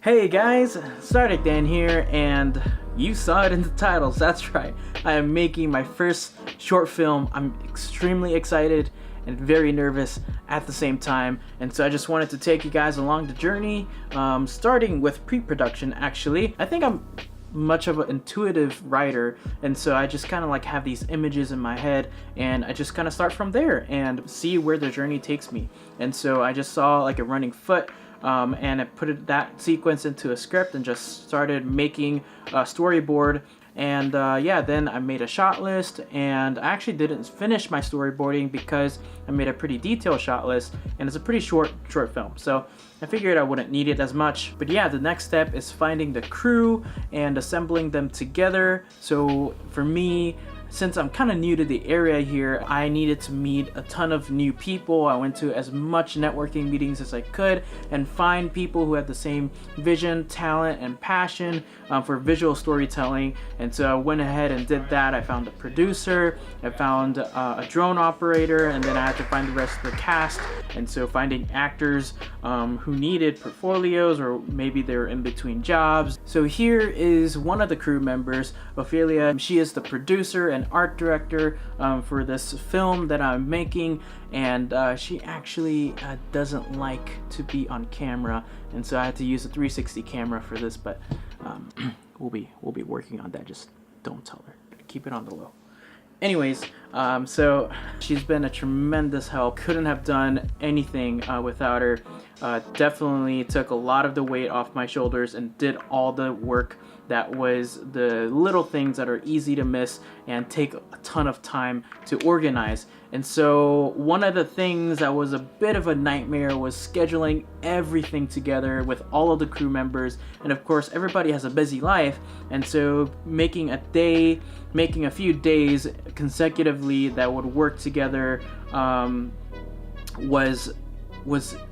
Hey guys, Stardic Dan here, and you saw it in the titles, that's right. I am making my first short film. I'm extremely excited and very nervous at the same time, and so I just wanted to take you guys along the journey, starting with pre-production actually. I think I'm much of an intuitive writer, and so I just kind of like have these images in my head, and I just kind of start from there and see where the journey takes me. And so I just saw like a running foot, and I put that sequence into a script and just started making a storyboard. And yeah, then I made a shot list, and I actually didn't finish my storyboarding because I made a pretty detailed shot list, and it's a pretty short film, so I figured I wouldn't need it as much. But yeah, the next step is finding the crew and assembling them together. So for me, since I'm kind of new to the area here, I needed to meet a ton of new people. I went to as much networking meetings as I could and find people who had the same vision, talent, and passion for visual storytelling. And so I went ahead and did that. I found a producer, I found a drone operator, and then I had to find the rest of the cast. And so finding actors who needed portfolios, or maybe they're in between jobs. So here is one of the crew members, Ophelia. She is the producer and art director for this film that I'm making, and she actually doesn't like to be on camera, and so I had to use a 360 camera for this, but we'll be working on that. Just don't tell her, keep it on the low. Anyways, so she's been a tremendous help. Couldn't have done anything without her. Definitely took a lot of the weight off my shoulders and did all the work that was the little things that are easy to miss and take a ton of time to organize. And so one of the things that was a bit of a nightmare was scheduling everything together with all of the crew members. And of course, everybody has a busy life, and so making a few days consecutively that would work together was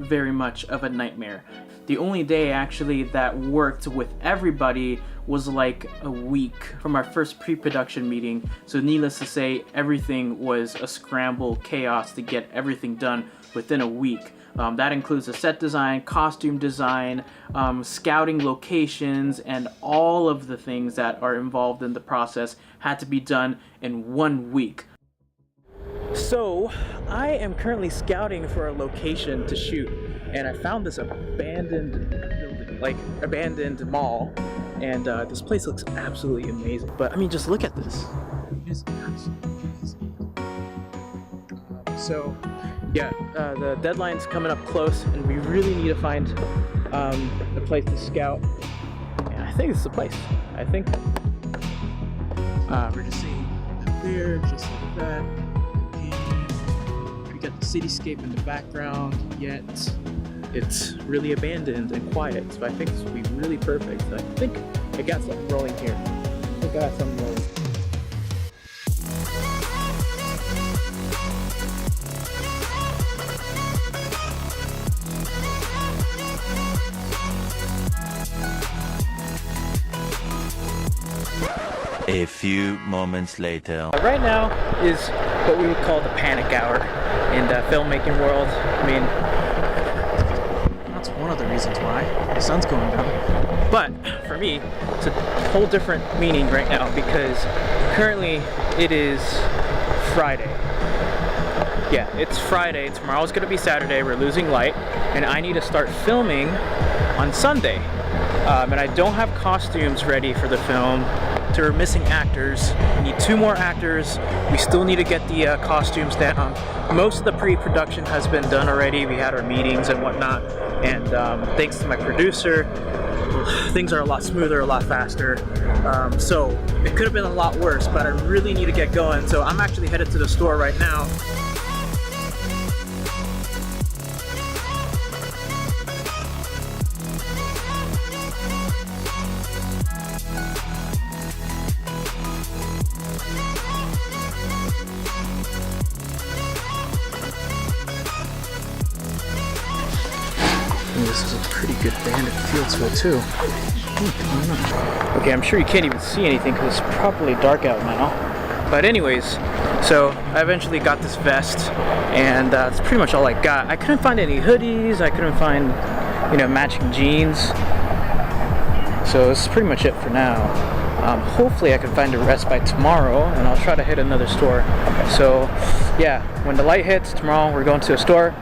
very much of a nightmare. The only day actually that worked with everybody was like a week from our first pre-production meeting. So needless to say, everything was a scramble, chaos to get everything done within a week. That includes the set design, costume design, scouting locations, and all of the things that are involved in the process had to be done in 1 week. So I am currently scouting for a location to shoot, and I found this abandoned building, like abandoned mall, and this place looks absolutely amazing. But I mean, just look at this. It is absolutely amazing. So yeah, the deadline's coming up close, and we really need to find a place to scout. And I think it's the place. I think we're just seeing up there, just like that. We got the cityscape in the background, yet it's really abandoned and quiet. So I think this will be really perfect. I think I got something rolling here. I think I got something rolling. A few moments later. Right now is what we would call the panic hour in the filmmaking world. I mean, that's one of the reasons why the sun's going down. But for me, it's a whole different meaning right now, because currently it is Friday. Yeah, it's Friday. Tomorrow's gonna be Saturday. We're losing light, and I need to start filming on Sunday. And I don't have costumes ready for the film. So we're missing actors. We need 2 more actors. We still need to get the costumes down. Most of the pre-production has been done already. We had our meetings and whatnot. And thanks to my producer, things are a lot smoother, a lot faster. So it could have been a lot worse, but I really need to get going. So I'm actually headed to the store right now. This is a pretty good bandit feel to it too. Okay, I'm sure you can't even see anything because it's probably dark out now. But anyways, so I eventually got this vest, and that's pretty much all I got. I couldn't find any hoodies. I couldn't find, matching jeans. So this is pretty much it for now. Hopefully I can find a rest by tomorrow, and I'll try to hit another store. So yeah, when the light hits tomorrow, we're going to a store.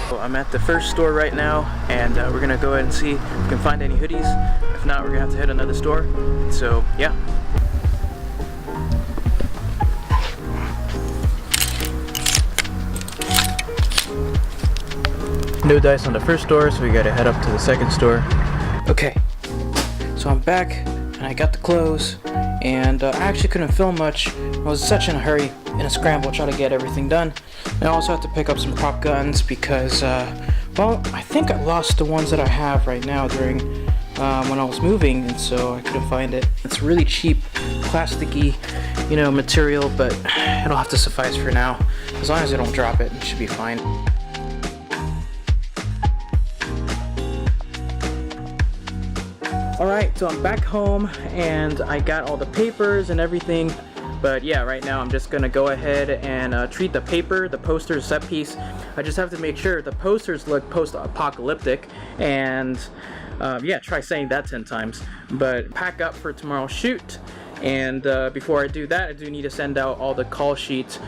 So I'm at the first store right now, and we're gonna go ahead and see if we can find any hoodies. If not, we're gonna have to hit another store. So yeah. No dice on the first store, so we gotta head up to the second store. Okay, so I'm back, and I got the clothes, and I actually couldn't film much. I was such in a hurry, in a scramble, trying to get everything done. And I also have to pick up some prop guns because, well, I think I lost the ones that I have right now during when I was moving, and so I couldn't find it. It's really cheap, plasticky, you know, material, but it'll have to suffice for now. As long as I don't drop it, it should be fine. Alright, so I'm back home and I got all the papers and everything, but yeah, right now I'm just gonna go ahead and treat the paper, the poster set piece. I just have to make sure the posters look post-apocalyptic, and yeah, try saying that 10 times. But pack up for tomorrow's shoot, and before I do that, I do need to send out all the call sheets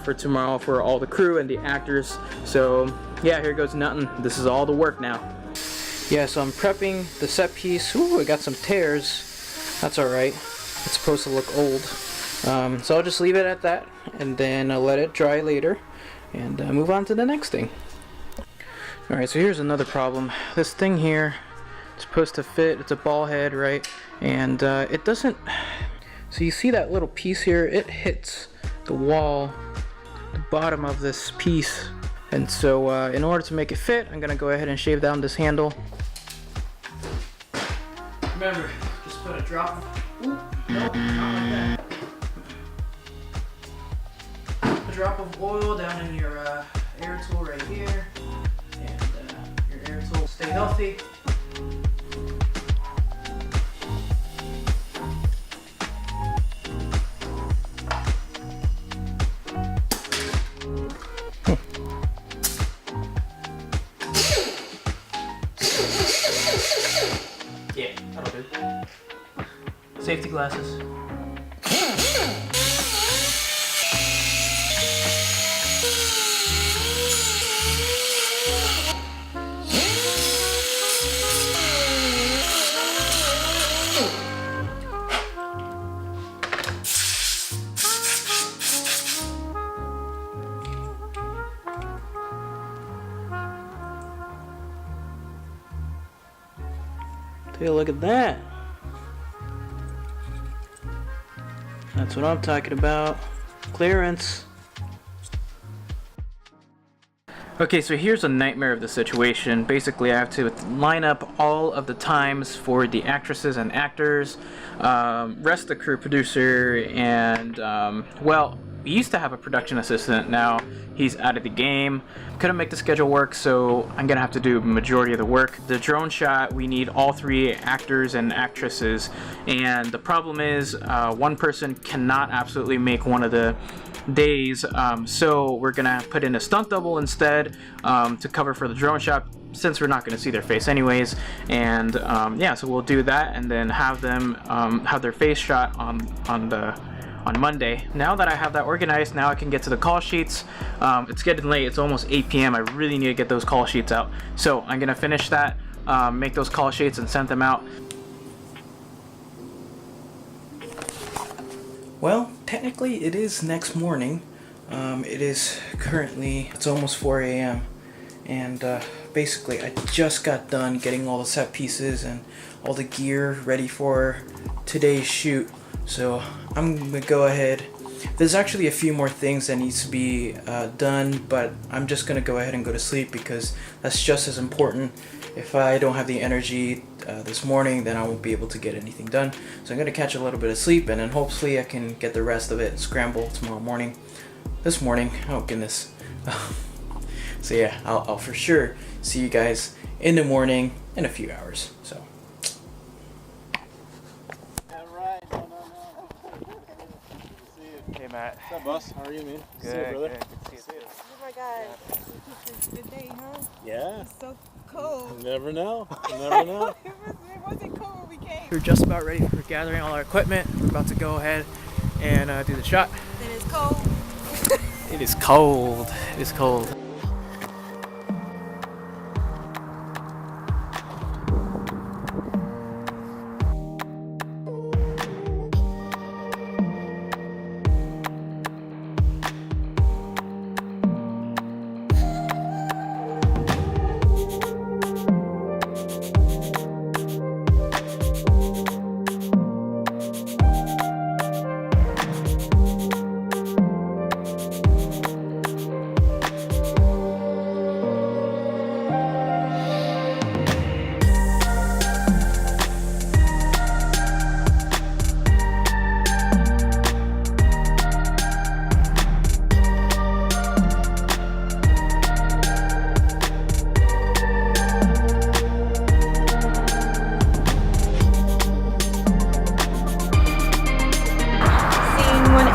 for tomorrow for all the crew and the actors. So yeah, here goes nothing. This is all the work now. Yeah, so I'm prepping the set piece. Ooh, I got some tears. That's alright. It's supposed to look old. So I'll just leave it at that, and then I'll let it dry later, and move on to the next thing. Alright, so here's another problem. This thing here, it's supposed to fit. It's a ball head, right? And it doesn't... So you see that little piece here? It hits the wall, the bottom of this piece. And so in order to make it fit, I'm going to go ahead and shave down this handle. Remember, just put a drop of... Ooh, nope, not like that. A drop of oil down in your air tool right here. And your air tool will stay healthy. Yeah, that'll do. Safety glasses. Take a look at that. That's what I'm talking about. Clearance. Okay, so here's a nightmare of the situation. Basically, I have to line up all of the times for the actresses and actors, rest the crew producer, and, well, we used to have a production assistant. Now he's out of the game. Couldn't make the schedule work, so I'm gonna have to do majority of the work. The drone shot, we need all 3 actors and actresses, and the problem is one person cannot absolutely make one of the days, so we're gonna put in a stunt double instead to cover for the drone shot, since we're not going to see their face anyways. And yeah, so we'll do that and then have them have their face shot on Monday. Now that I have that organized, now I can get to the call sheets. It's getting late, it's almost 8 p.m. I really need to get those call sheets out, so I'm gonna finish that, make those call sheets and send them out. Well, technically it is next morning. It is currently, it's almost 4 a.m. and basically I just got done getting all the set pieces and all the gear ready for today's shoot. So I'm gonna go ahead. There's actually a few more things that needs to be done, but I'm just gonna go ahead and go to sleep because that's just as important. If I don't have the energy this morning, then I won't be able to get anything done. So I'm gonna catch a little bit of sleep, and then hopefully I can get the rest of it and scramble tomorrow morning. This morning, oh goodness. So yeah, I'll for sure see you guys in the morning in a few hours. So. Hey Matt. What's up, boss? How are you, man? Good, See you, brother. good. Good to see you. Oh my god. It's a good day, huh? Yeah. It's so cold. You never know. You never know. It wasn't cold when we came. We're just about ready for gathering all our equipment. We're about to go ahead and do the shot. And it's cold. It is cold. It is cold.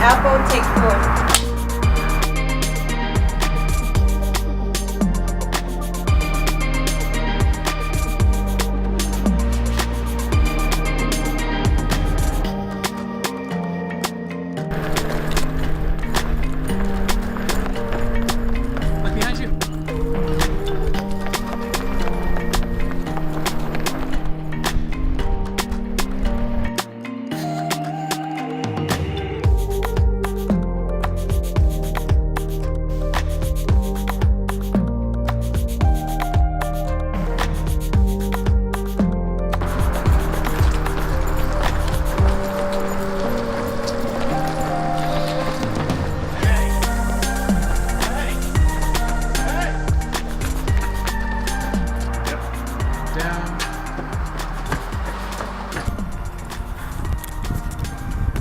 Apple, take 4. Look behind you.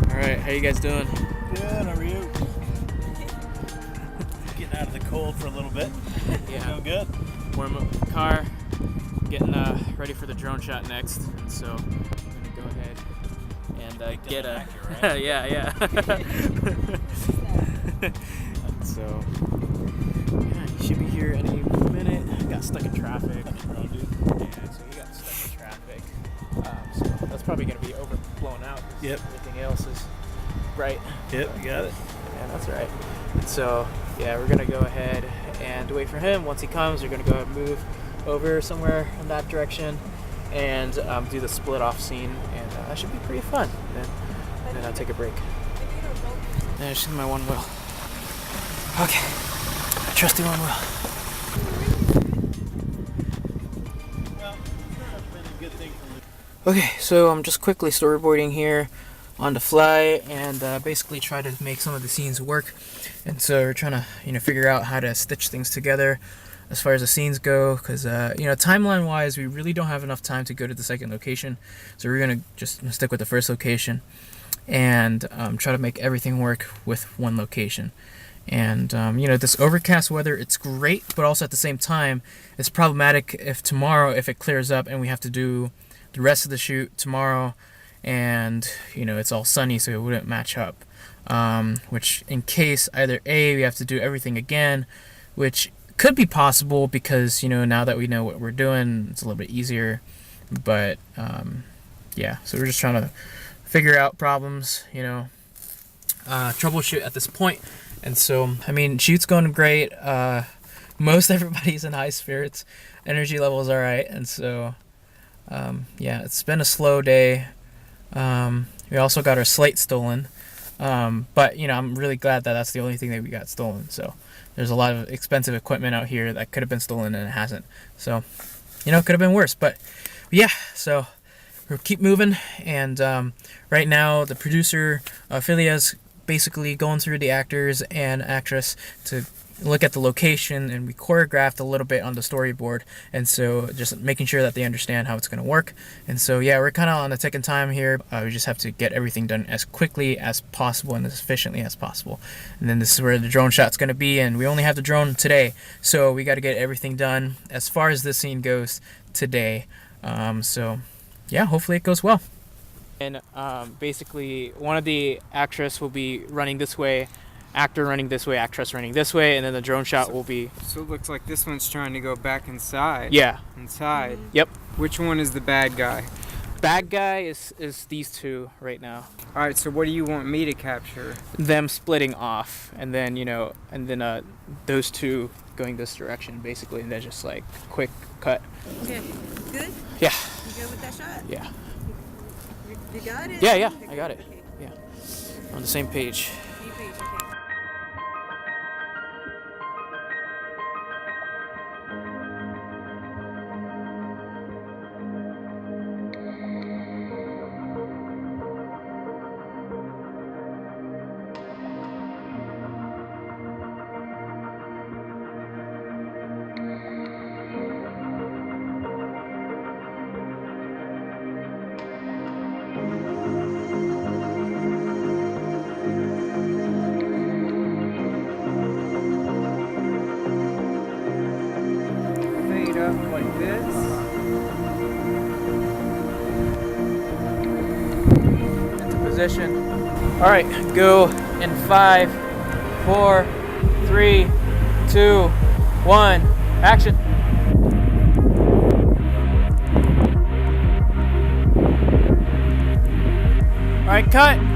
Alright, how you guys doing? Good, how are you? Getting out of the cold for a little bit. Yeah. Doing good. Warm up the car, getting ready for the drone shot next. And so I'm gonna go ahead and get a Right? yeah. So yeah, he should be here any minute. Got stuck in traffic. Yeah, so he got stuck in traffic. So that's probably gonna be overblown out. 'Cause Yep. everything else is bright. Yep, you got it. Yeah, that's right. And so, yeah, we're gonna go ahead and wait for him. Once he comes, we're gonna go ahead and move over somewhere in that direction and do the split off scene, and that should be pretty fun. And then I'll take a break. And it's just my one wheel. Okay, my trusty one wheel. Well, it's been a good thing for me. Okay, so I'm just quickly storyboarding here on the fly and basically try to make some of the scenes work. And so we're trying to figure out how to stitch things together as far as the scenes go, because timeline wise we really don't have enough time to go to the second location, so we're gonna just stick with the first location and try to make everything work with one location. And this overcast weather, it's great, but also at the same time it's problematic if tomorrow, if it clears up and we have to do the rest of the shoot tomorrow and it's all sunny, so it wouldn't match up, which in case either A, we have to do everything again, which could be possible because now that we know what we're doing, it's a little bit easier, but yeah, so we're just trying to figure out problems, troubleshoot at this point. And so shoot's going great. Most everybody's in high spirits, energy levels all right, and so yeah, it's been a slow day. We also got our slate stolen, but I'm really glad that that's the only thing that we got stolen. So there's a lot of expensive equipment out here that could have been stolen and it hasn't. So it could have been worse, but yeah, so we'll keep moving. And right now the producer Philia's basically going through the actors and actress to look at the location, and we choreographed a little bit on the storyboard, and so just making sure that they understand how it's going to work. And so yeah, we're kind of on a ticking time here. We just have to get everything done as quickly as possible and as efficiently as possible. And then this is where the drone shot's going to be, and we only have the drone today, so we got to get everything done as far as this scene goes today. So yeah, hopefully it goes well. And basically one of the actresses will be running this way, actor running this way, actress running this way, and then the drone shot will be. So it looks like this one's trying to go back inside. Yeah. Inside. Yep. Which one is the bad guy? Bad guy is these two right now. All right. So what do you want me to capture? Them splitting off, and then those two going this direction basically, and then just like quick cut. Okay. Good? Yeah. You good with that shot? Yeah. You got it? Yeah. I got it. Okay. Yeah. We're on the same page. Same page, okay. Fade up like this. Into position. All right, go in 5, 4, 3, 2, 1, action. All right, cut.